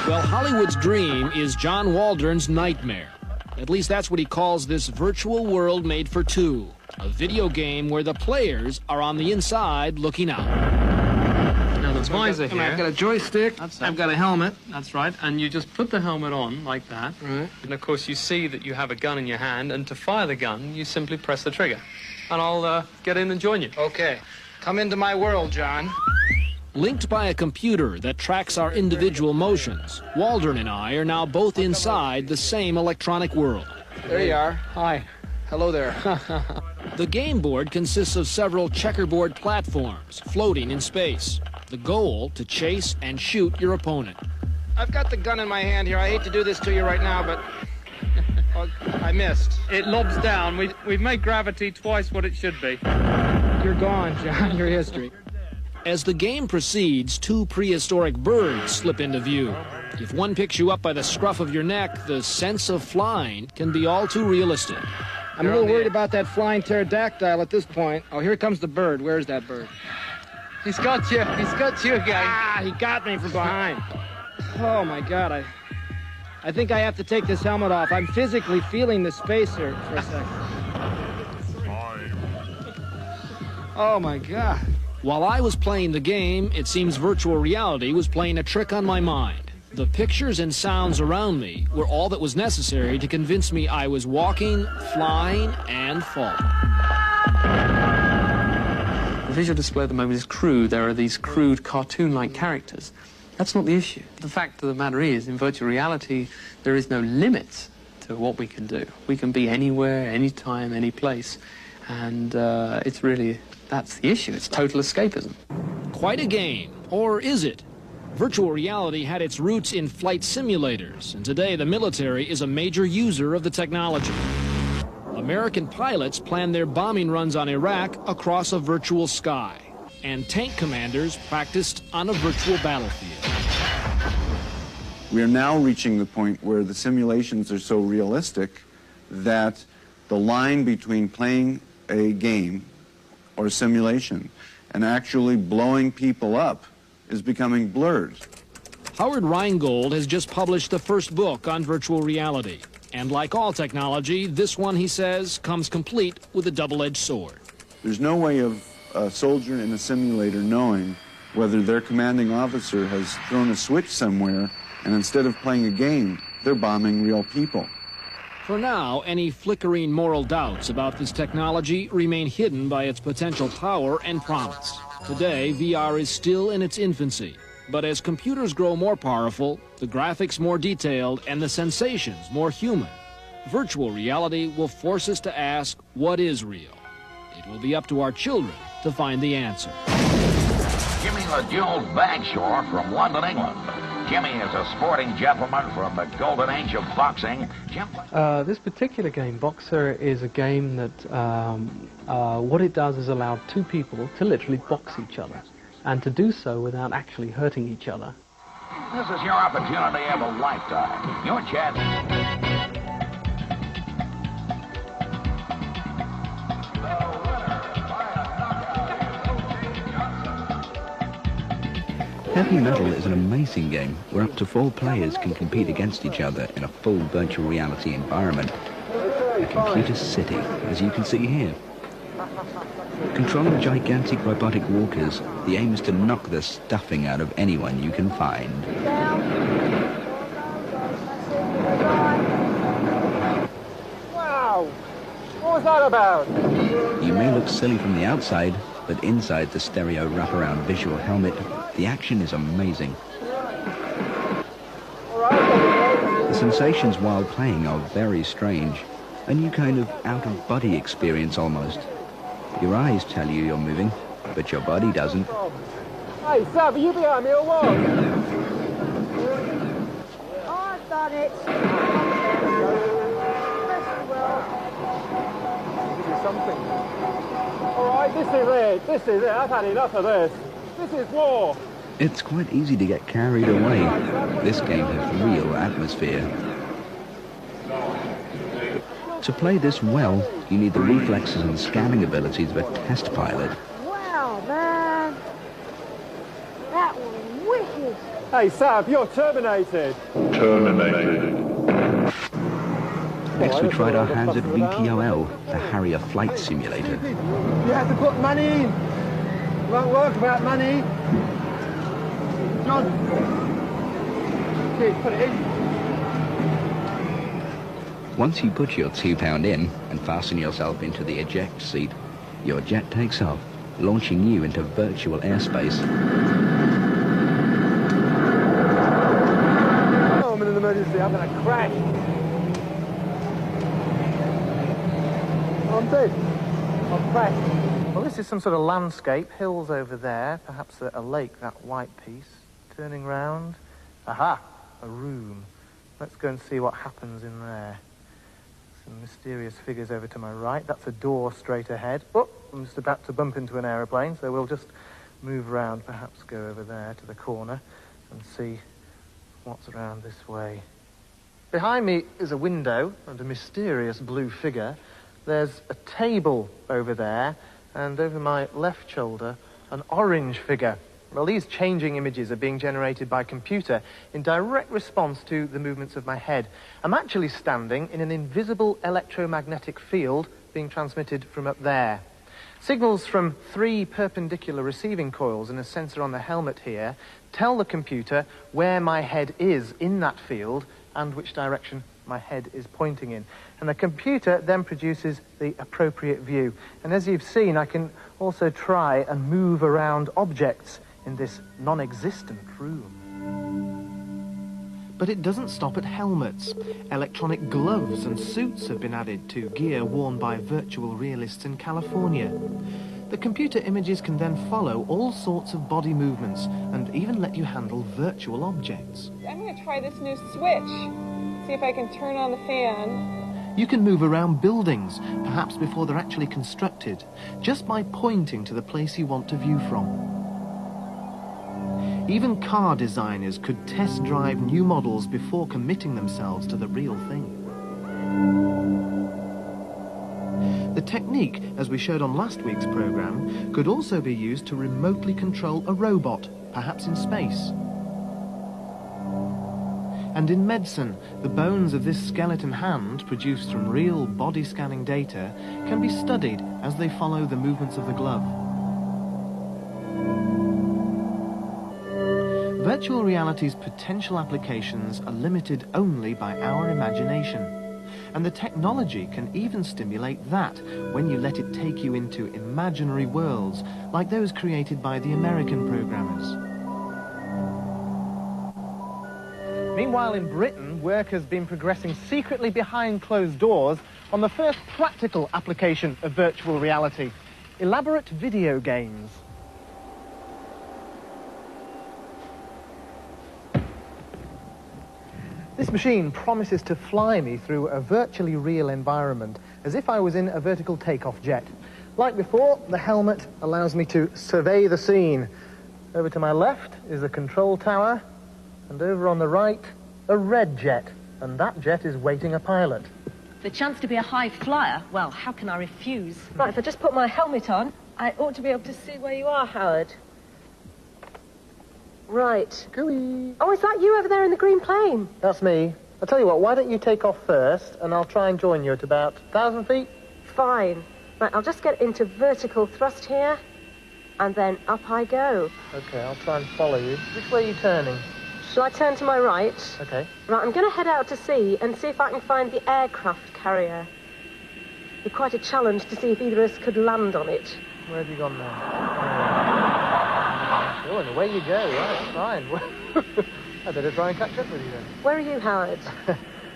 Well, Hollywood's dream is John Waldron's nightmare. At least that's what he calls this virtual world made for two. A video game where the players are on the inside looking out. Now the visor here. I've got a joystick. I've got a helmet. That's right. And you just put the helmet on like that. Right. And of course you see that you have a gun in your hand, and to fire the gun, you simply press the trigger. And I'll get in and join you. Okay. Come into my world, John. Linked by a computer that tracks our individual motions, Waldron and I are now both inside the same electronic world. There you are. Hi. Hello there. The game board consists of several checkerboard platforms floating in space. The goal, to chase and shoot your opponent. I've got the gun in my hand here. I hate to do this to you right now, but I missed. It lobs down. We've made gravity twice what it should be. You're gone, John. You're history. As the game proceeds, two prehistoric birds slip into view. If one picks you up by the scruff of your neck, the sense of flying can be all too realistic. I'm a little worried about that flying pterodactyl at this point. Oh, here comes the bird. Where's that bird? He's got you. He's got you again. Ah, he got me from behind. Oh, my God. I think I have to take this helmet off. I'm physically feeling the spacer for a second. Oh, my God. While I was playing the game, it seems virtual reality was playing a trick on my mind. The pictures and sounds around me were all that was necessary to convince me I was walking, flying, and falling. The visual display at the moment is crude. There are these crude cartoon-like characters. That's not the issue. The fact of the matter is, in virtual reality, there is no limit to what we can do. We can be anywhere, anytime, any place. And it's really, that's the issue. It's total escapism. Quite a game, or is it? Virtual reality had its roots in flight simulators, and today the military is a major user of the technology. American pilots planned their bombing runs on Iraq across a virtual sky, and tank commanders practiced on a virtual battlefield. We are now reaching the point where the simulations are so realistic that the line between playing a game or simulation and actually blowing people up is becoming blurred. Howard Rheingold has just published the first book on virtual reality. And like all technology, this one, he says, comes complete with a double-edged sword. There's no way of a soldier in a simulator knowing whether their commanding officer has thrown a switch somewhere and instead of playing a game, they're bombing real people. For now, any flickering moral doubts about this technology remain hidden by its potential power and promise. Today, VR is still in its infancy, but as computers grow more powerful, the graphics more detailed, and the sensations more human, virtual reality will force us to ask, what is real? It will be up to our children to find the answer. Jimmy LeJules Bagshore from London, England. Jimmy is a sporting gentleman from the golden age of boxing. This particular game, Boxer, is a game that what it does is allow two people to literally box each other, and to do so without actually hurting each other. This is your opportunity of a lifetime. Your chance. Heavy Metal is an amazing game where up to 4 players can compete against each other in a full virtual reality environment. A computer city, as you can see here. Controlling gigantic robotic walkers, the aim is to knock the stuffing out of anyone you can find. Wow! What was that about? You may look silly from the outside, but inside the stereo wraparound visual helmet, the action is amazing. The sensations while playing are very strange. A new kind of out-of-body experience almost. Your eyes tell you you're moving, but your body doesn't. Hey, Sav, are you behind me or what? I've done it. This is something. All right, this is it. This is it. I've had enough of this. This is war. It's quite easy to get carried away. This game has real atmosphere. To play this well, you need the reflexes and scanning abilities of a test pilot. Wow, man. That was wicked. Hey, Sav, you're terminated. Next we tried our hands at VTOL, the Harrier flight simulator. You have to put money in. It won't work without money. John. Okay, put it in. Once you put your £2 in and fasten yourself into the eject seat, your jet takes off, launching you into virtual airspace. Oh, I'm in an emergency. I'm going to crash. I'm dead. I've crashed. Well, this is some sort of landscape. Hills over there, perhaps a lake, that white piece. Turning round. Aha! A room. Let's go and see what happens in there. Some mysterious figures over to my right. That's a door straight ahead. Oh, I'm just about to bump into an aeroplane, so we'll just move round, perhaps go over there to the corner and see what's around this way. Behind me is a window and a mysterious blue figure. There's a table over there, and over my left shoulder, an orange figure. Well, these changing images are being generated by computer in direct response to the movements of my head. I'm actually standing in an invisible electromagnetic field being transmitted from up there. Signals from 3 perpendicular receiving coils and a sensor on the helmet here tell the computer where my head is in that field and which direction my head is pointing in. And the computer then produces the appropriate view. And as you've seen, I can also try and move around objects in this non-existent room. But it doesn't stop at helmets. Electronic gloves and suits have been added to gear worn by virtual realists in California. The computer images can then follow all sorts of body movements and even let you handle virtual objects. I'm going to try this new switch. See if I can turn on the fan. You can move around buildings, perhaps before they're actually constructed, just by pointing to the place you want to view from. Even car designers could test drive new models before committing themselves to the real thing. The technique, as we showed on last week's program, could also be used to remotely control a robot, perhaps in space. And in medicine, the bones of this skeleton hand, produced from real body scanning data, can be studied as they follow the movements of the glove. Virtual reality's potential applications are limited only by our imagination. And the technology can even stimulate that when you let it take you into imaginary worlds, like those created by the American programmers. Meanwhile, in Britain, work has been progressing secretly behind closed doors on the first practical application of virtual reality: elaborate video games. This machine promises to fly me through a virtually real environment, as if I was in a vertical takeoff jet. Like before, the helmet allows me to survey the scene. Over to my left is the control tower, and over on the right, a red jet, and that jet is waiting a pilot. The chance to be a high flyer, well, how can I refuse? Right, if I just put my helmet on, I ought to be able to see where you are, Howard. Right. Gooey. Oh, is that you over there in the green plane? That's me. I'll tell you what, why don't you take off first, and I'll try and join you at about 1,000 feet? Fine. Right, I'll just get into vertical thrust here, and then up I go. Okay, I'll try and follow you. Which way are you turning? Shall I turn to my right? Okay. Right, I'm going to head out to sea and see if I can find the aircraft carrier. It'd be quite a challenge to see if either of us could land on it. Where have you gone now? Oh, and away you go. Right, fine. I better try and catch up with you then. Where are you, Howard?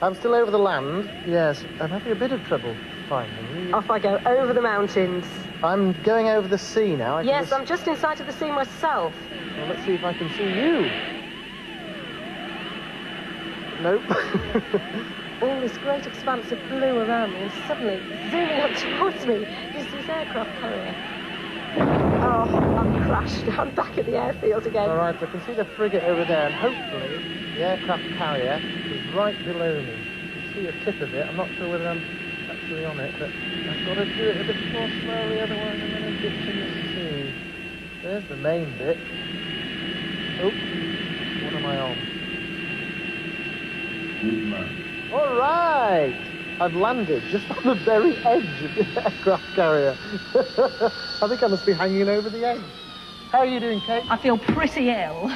I'm still over the land. Yes, I'm having a bit of trouble finding you. Off I go, over the mountains. I'm going over the sea now. Yes, I'm just in sight of the sea myself. Well, let's see if I can see you. Nope. All this great expanse of blue around me, and suddenly, zooming up towards me, is this aircraft carrier. Oh, I've crashed. I'm back at the airfield again. All right, I can see the frigate over there, and hopefully the aircraft carrier is right below me. You can see a tip of it. I'm not sure whether I'm actually on it, but I've got to do it a bit more slowly, otherwise I'm going to ditch in the sea. There's the main bit. Oh, what am my on? All right! I've landed just on the very edge of the aircraft carrier. I think I must be hanging over the edge. How are you doing, Kate? I feel pretty ill.